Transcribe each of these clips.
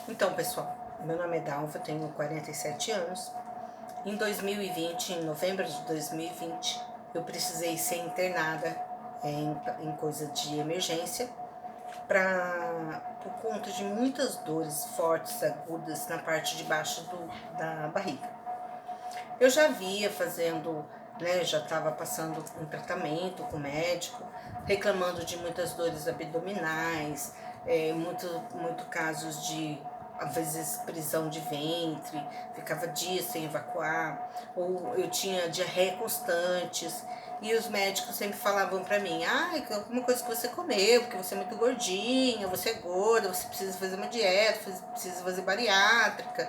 Então, pessoal, meu nome é Dalva, tenho 47 anos. Em 2020, em novembro de 2020, eu precisei ser internada em coisa de emergência por conta de muitas dores fortes, agudas na parte de baixo da barriga. Eu já via fazendo, já estava passando um tratamento com o médico, reclamando de muitas dores abdominais, muito casos de, às vezes, prisão de ventre, ficava dias sem evacuar, ou eu tinha diarreia constantes, e os médicos sempre falavam pra mim, alguma coisa que você comeu, porque você é muito gordinha, você é gorda, você precisa fazer uma dieta, precisa fazer bariátrica,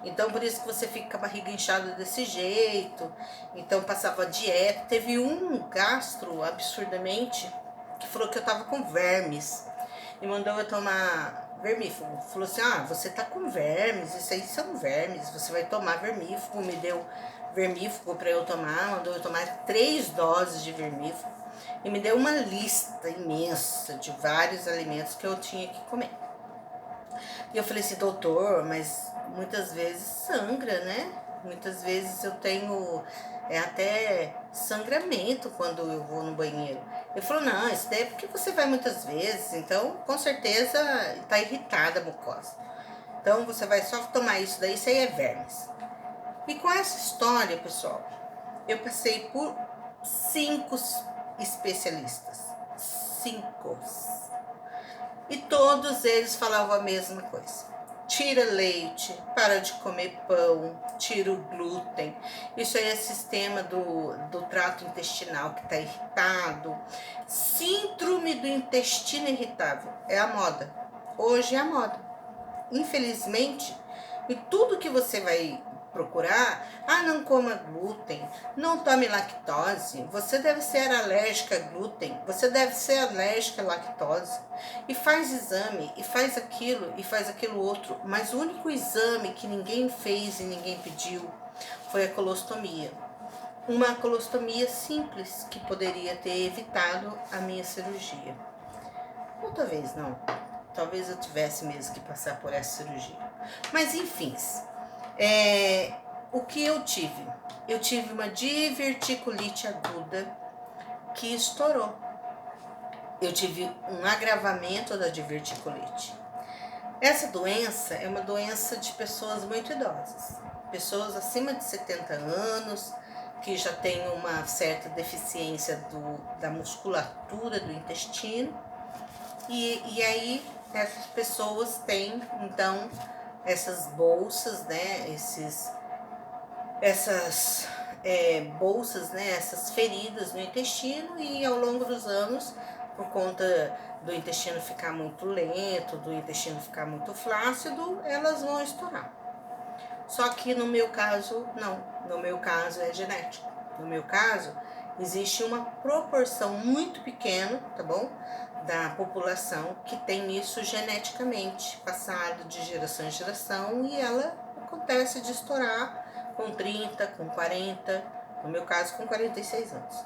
então por isso que você fica com a barriga inchada desse jeito. Então passava dieta. Teve um gastro, absurdamente, que falou que eu tava com vermes e mandou eu tomar vermífugo. Falou assim, você tá com vermes, isso aí são vermes, você vai tomar vermífugo. Me deu vermífugo para eu tomar, mandou eu tomar 3 doses de vermífugo e me deu uma lista imensa de vários alimentos que eu tinha que comer. E eu falei assim, doutor, mas muitas vezes sangra, né? Muitas vezes eu tenho até sangramento quando eu vou no banheiro. Ele falou, não, isso daí é porque você vai muitas vezes, então com certeza tá irritada a mucosa. Então você vai só tomar isso daí, isso aí é vermes. E com essa história, pessoal, eu passei por 5 especialistas. 5. E todos eles falavam a mesma coisa. Tira leite, para de comer pão, tira o glúten. Isso aí é sistema do trato intestinal que está irritado. Síndrome do intestino irritável é a moda. Hoje é a moda. Infelizmente, e tudo que você vai procurar, não coma glúten, não tome lactose, você deve ser alérgica a glúten, você deve ser alérgica a lactose, e faz exame, e faz aquilo outro, mas o único exame que ninguém fez e ninguém pediu foi a colostomia. Uma colostomia simples que poderia ter evitado a minha cirurgia. Ou talvez não, talvez eu tivesse mesmo que passar por essa cirurgia. Mas enfim, o que eu tive? Eu tive uma diverticulite aguda que estourou. Eu tive um agravamento da diverticulite. Essa doença é uma doença de pessoas muito idosas, pessoas acima de 70 anos, que já têm uma certa deficiência da musculatura do intestino, e aí essas pessoas têm, então, essas bolsas, né, essas bolsas, né, essas feridas no intestino, e ao longo dos anos, por conta do intestino ficar muito lento, do intestino ficar muito flácido, elas vão estourar. Só que no meu caso, não. No meu caso é genético. No meu caso, existe uma proporção muito pequena, tá bom? Da população que tem isso geneticamente, passado de geração em geração, e ela acontece de estourar com 30, com 40, no meu caso com 46 anos.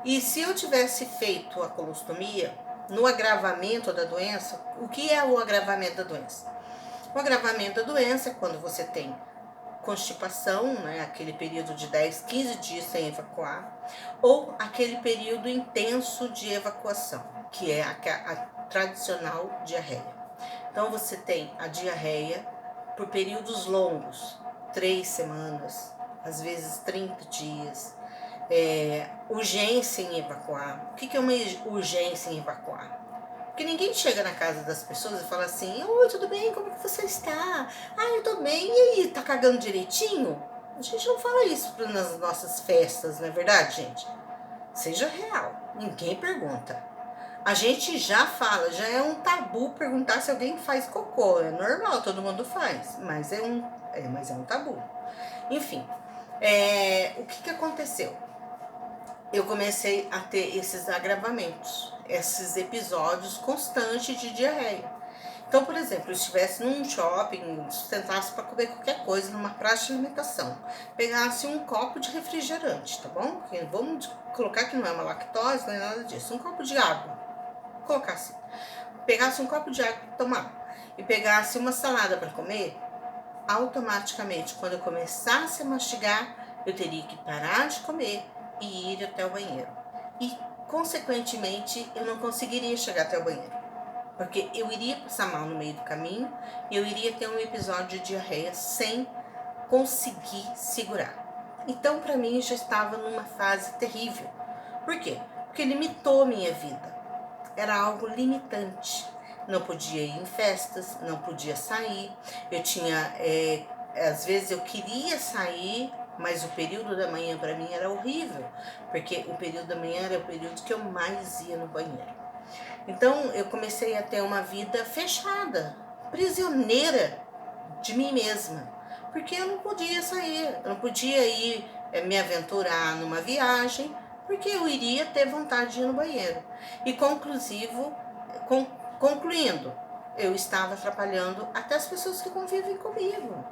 E se eu tivesse feito a colostomia, no agravamento da doença, o que é o agravamento da doença? O agravamento da doença é quando você tem constipação, né, aquele período de 10, 15 dias sem evacuar, ou aquele período intenso de evacuação, que é a tradicional diarreia. Então você tem a diarreia por períodos longos, 3 semanas, às vezes 30 dias, urgência em evacuar. O que é uma urgência em evacuar? Porque ninguém chega na casa das pessoas e fala assim, oi, tudo bem, como é que você está? Eu tô bem, e aí, tá cagando direitinho? A gente não fala isso nas nossas festas, não é verdade, gente? Seja real, ninguém pergunta. A gente já fala, já é um tabu perguntar se alguém faz cocô, é normal, todo mundo faz, mas é um tabu. Enfim, o que aconteceu? Eu comecei a ter esses agravamentos, esses episódios constantes de diarreia. Então, por exemplo, eu estivesse num shopping, sentasse para comer qualquer coisa, numa praça de alimentação, pegasse um copo de refrigerante, tá bom? Porque vamos colocar que não é uma lactose, não é nada disso, um copo de água, colocasse, pegasse um copo de água e tomar. e pegasse uma salada para comer, automaticamente, quando eu começasse a mastigar, eu teria que parar de comer e ir até o banheiro. E, consequentemente, eu não conseguiria chegar até o banheiro, porque eu iria passar mal no meio do caminho e eu iria ter um episódio de diarreia sem conseguir segurar. Então, para mim, já estava numa fase terrível. Por quê? Porque limitou minha vida. Era algo limitante. Não podia ir em festas, não podia sair. Eu tinha, às vezes eu queria sair, mas o período da manhã para mim era horrível, porque o período da manhã era o período que eu mais ia no banheiro. Então eu comecei a ter uma vida fechada, prisioneira de mim mesma, porque eu não podia sair, eu não podia ir me aventurar numa viagem, porque eu iria ter vontade de ir no banheiro. E concluindo, eu estava atrapalhando até as pessoas que convivem comigo.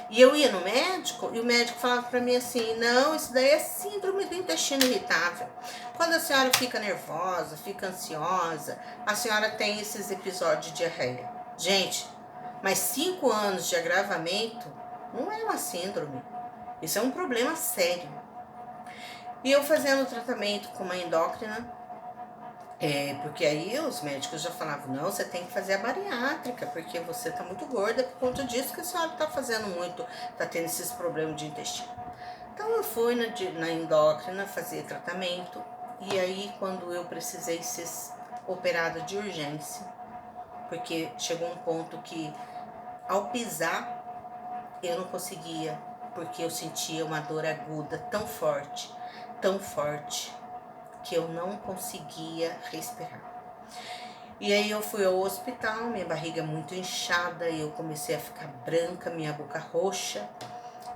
E eu ia no médico e o médico falava para mim assim: não, isso daí é síndrome do intestino irritável. Quando a senhora fica nervosa, fica ansiosa, a senhora tem esses episódios de diarreia. Gente, mas 5 anos de agravamento não é uma síndrome. Isso é um problema sério. E eu fazendo tratamento com uma endócrina, porque aí os médicos já falavam: não, você tem que fazer a bariátrica, porque você tá muito gorda por conta disso que a senhora tá fazendo muito, tá tendo esses problemas de intestino. Então eu fui na endócrina fazer tratamento, e aí quando eu precisei ser operada de urgência, porque chegou um ponto que ao pisar eu não conseguia, porque eu sentia uma dor aguda tão forte, que eu não conseguia respirar. E aí eu fui ao hospital, minha barriga muito inchada, eu comecei a ficar branca, minha boca roxa.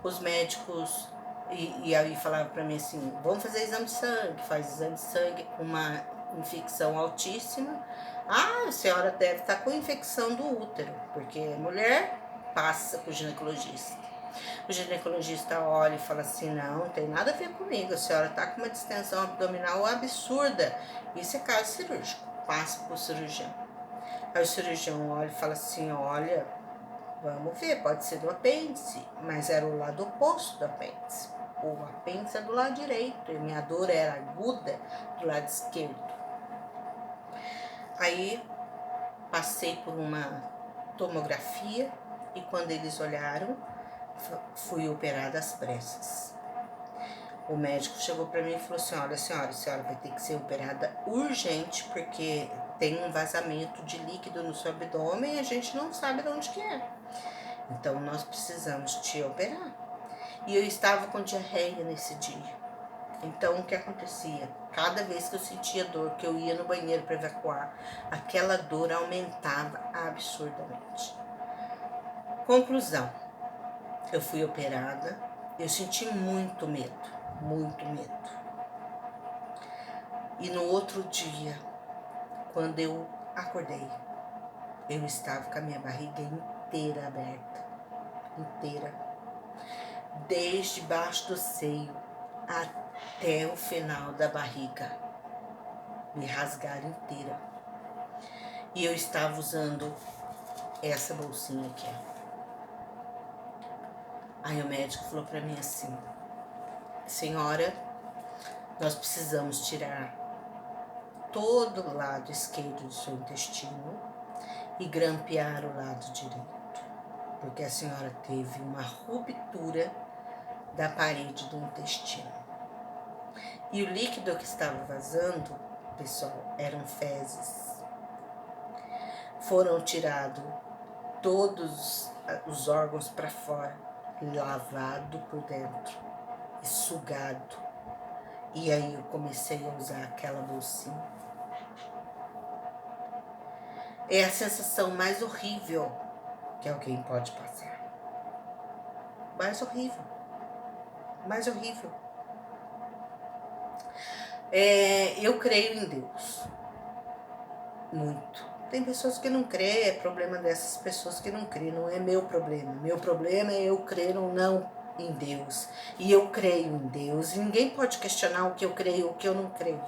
Os médicos e aí falavam para mim assim: vamos fazer exame de sangue, faz exame de sangue, uma infecção altíssima. Ah, a senhora deve estar com infecção do útero, porque mulher passa com o ginecologista. O ginecologista olha e fala assim: não tem nada a ver comigo, a senhora está com uma distensão abdominal absurda, isso é caso cirúrgico, passa para o cirurgião. Aí o cirurgião olha e fala assim: olha, vamos ver, pode ser do apêndice, mas era o lado oposto do apêndice. O apêndice é do lado direito e minha dor era aguda do lado esquerdo. Aí passei por uma tomografia e quando eles olharam, fui operada às pressas. O médico chegou para mim e falou assim: olha, a senhora vai ter que ser operada urgente, porque tem um vazamento de líquido no seu abdômen e a gente não sabe de onde que é. Então nós precisamos te operar. E eu estava com diarreia nesse dia. Então o que acontecia? Cada vez que eu sentia dor, que eu ia no banheiro para evacuar, aquela dor aumentava absurdamente. Conclusão: eu fui operada, eu senti muito medo. E no outro dia, quando eu acordei, eu estava com a minha barriga inteira aberta, inteira, desde baixo do seio até o final da barriga, me rasgaram inteira. E eu estava usando essa bolsinha aqui. Aí o médico falou para mim assim: senhora, nós precisamos tirar todo o lado esquerdo do seu intestino e grampear o lado direito, porque a senhora teve uma ruptura da parede do intestino. E o líquido que estava vazando, pessoal, eram fezes. Foram tirados todos os órgãos para fora, lavado por dentro e sugado. E aí eu comecei a usar aquela bolsinha. É a sensação mais horrível que alguém pode passar. Mais horrível. Eu creio em Deus. Muito. Tem pessoas que não creem, é problema dessas pessoas que não creem, não é meu problema. Meu problema é eu crer ou não em Deus. E eu creio em Deus. E ninguém pode questionar o que eu creio ou o que eu não creio.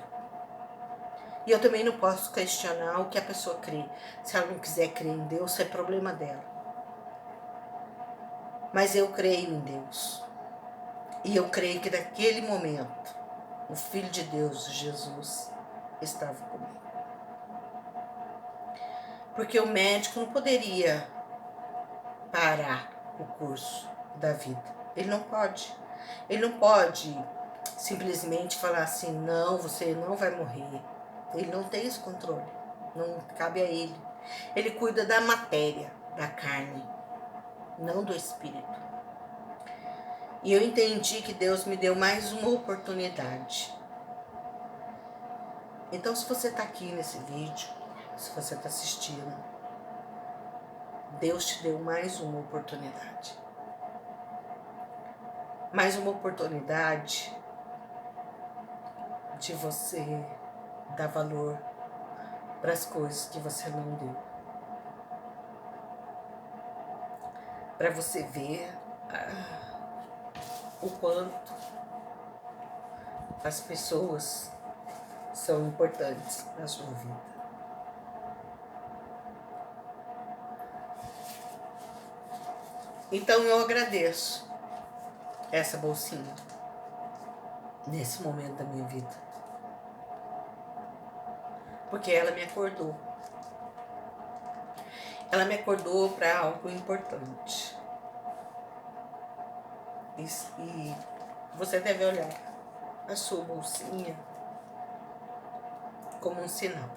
E eu também não posso questionar o que a pessoa crê. Se ela não quiser crer em Deus, é problema dela. Mas eu creio em Deus. E eu creio que naquele momento, o Filho de Deus, Jesus, estava comigo. Porque o médico não poderia parar o curso da vida. Ele não pode. Ele não pode simplesmente falar assim, não, você não vai morrer. Ele não tem esse controle. Não cabe a ele. Ele cuida da matéria, da carne, não do espírito. E eu entendi que Deus me deu mais uma oportunidade. Então, se você está aqui nesse vídeo, se você está assistindo, Deus te deu mais uma oportunidade. Mais uma oportunidade de você dar valor para as coisas que você não deu. Para você ver o quanto as pessoas são importantes na sua vida. Então eu agradeço essa bolsinha nesse momento da minha vida. Porque ela me acordou. Ela me acordou para algo importante. E você deve olhar a sua bolsinha como um sinal.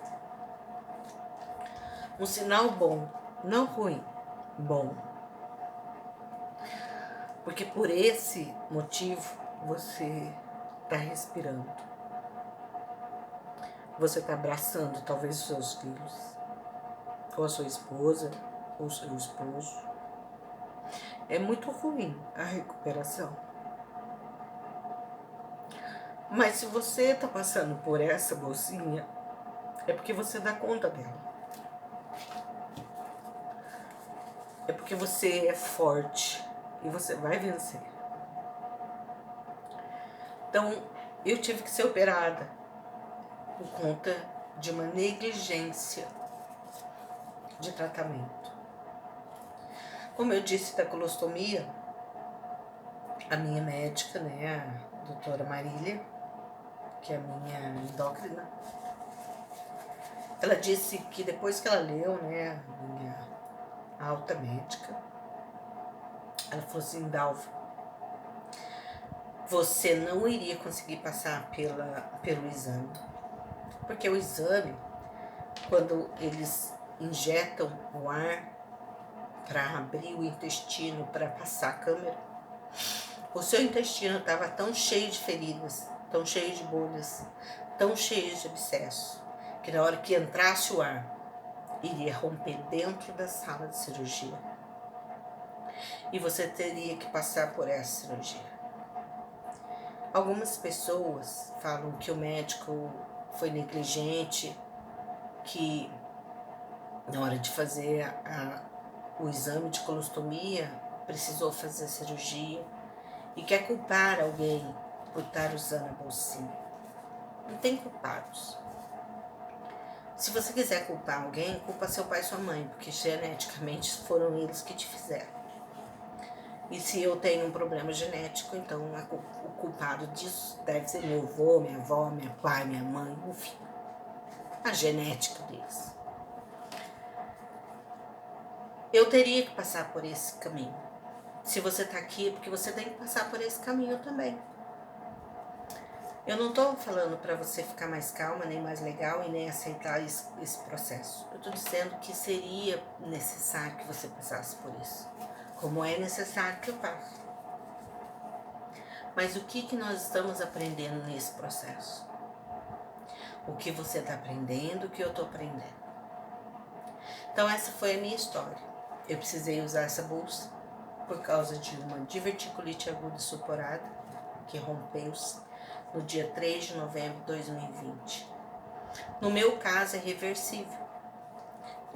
Um sinal bom, não ruim, bom. Porque por esse motivo você está respirando. Você está abraçando talvez os seus filhos, ou a sua esposa, ou o seu esposo. É muito ruim a recuperação. Mas se você está passando por essa bolsinha, é porque você dá conta dela. É porque você é forte e você vai vencer. Então, eu tive que ser operada por conta de uma negligência de tratamento. Como eu disse da colostomia, a minha médica, né, a doutora Marília, que é a minha endócrina, ela disse que depois que ela leu, né, a minha alta médica, ela falou assim, Dalva, você não iria conseguir passar pelo exame. Porque o exame, quando eles injetam o ar para abrir o intestino, para passar a câmera, o seu intestino estava tão cheio de feridas, tão cheio de bolhas, tão cheio de abscessos, que na hora que entrasse o ar, iria romper dentro da sala de cirurgia. E você teria que passar por essa cirurgia. Algumas pessoas falam que o médico foi negligente, que na hora de fazer o exame de colostomia precisou fazer cirurgia e quer culpar alguém por estar usando a bolsinha. Não tem culpados. Se você quiser culpar alguém, culpa seu pai e sua mãe, porque geneticamente foram eles que te fizeram. E se eu tenho um problema genético, então o culpado disso deve ser meu avô, minha avó, meu pai, minha mãe, enfim. A genética deles. Eu teria que passar por esse caminho. Se você está aqui, é porque você tem que passar por esse caminho também. Eu não estou falando para você ficar mais calma, nem mais legal e nem aceitar esse processo. Eu estou dizendo que seria necessário que você passasse por isso. Como é necessário que eu passe. Mas o que nós estamos aprendendo nesse processo? O que você está aprendendo, o que eu estou aprendendo. Então essa foi a minha história. Eu precisei usar essa bolsa por causa de uma diverticulite aguda suporada, que rompeu-se no dia 3 de novembro de 2020. No meu caso é reversível.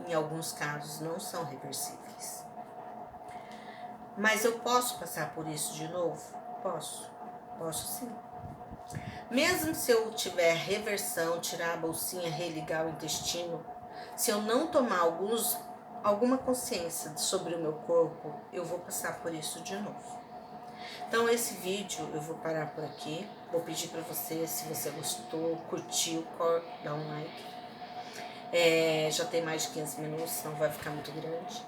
Em alguns casos não são reversíveis. Mas eu posso passar por isso de novo? Posso sim. Mesmo se eu tiver reversão, tirar a bolsinha, religar o intestino, se eu não tomar alguma consciência sobre o meu corpo, eu vou passar por isso de novo. Então esse vídeo eu vou parar por aqui. Vou pedir para você, se você gostou, curtiu, dá um like. Já tem mais de 15 minutos, senão vai ficar muito grande.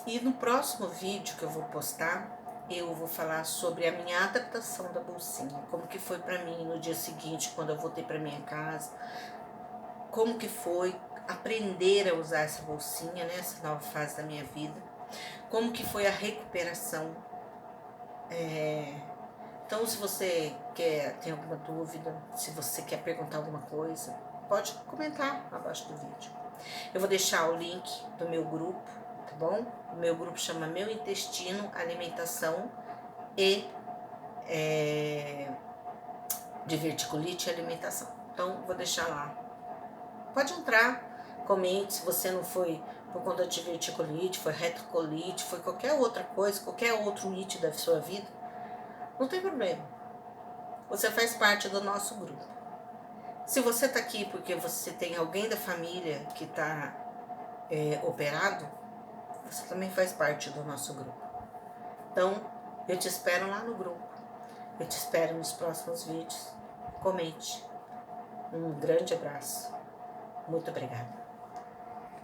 E no próximo vídeo que eu vou postar, eu vou falar sobre a minha adaptação da bolsinha. Como que foi para mim no dia seguinte, quando eu voltei para minha casa. Como que foi aprender a usar essa bolsinha, né, essa nova fase da minha vida. Como que foi a recuperação. Então, se você tem alguma dúvida, se você quer perguntar alguma coisa, pode comentar abaixo do vídeo. Eu vou deixar o link do meu grupo, tá bom? O meu grupo chama Meu Intestino, Alimentação e Diverticulite e Alimentação. Então, vou deixar lá. Pode entrar, comente se você não foi por conta de diverticulite, foi retocolite, foi qualquer outra coisa, qualquer outro it da sua vida. Não tem problema. Você faz parte do nosso grupo. Se você está aqui porque você tem alguém da família que está operado, você também faz parte do nosso grupo. Então, eu te espero lá no grupo. Eu te espero nos próximos vídeos. Comente. Um grande abraço. Muito obrigada.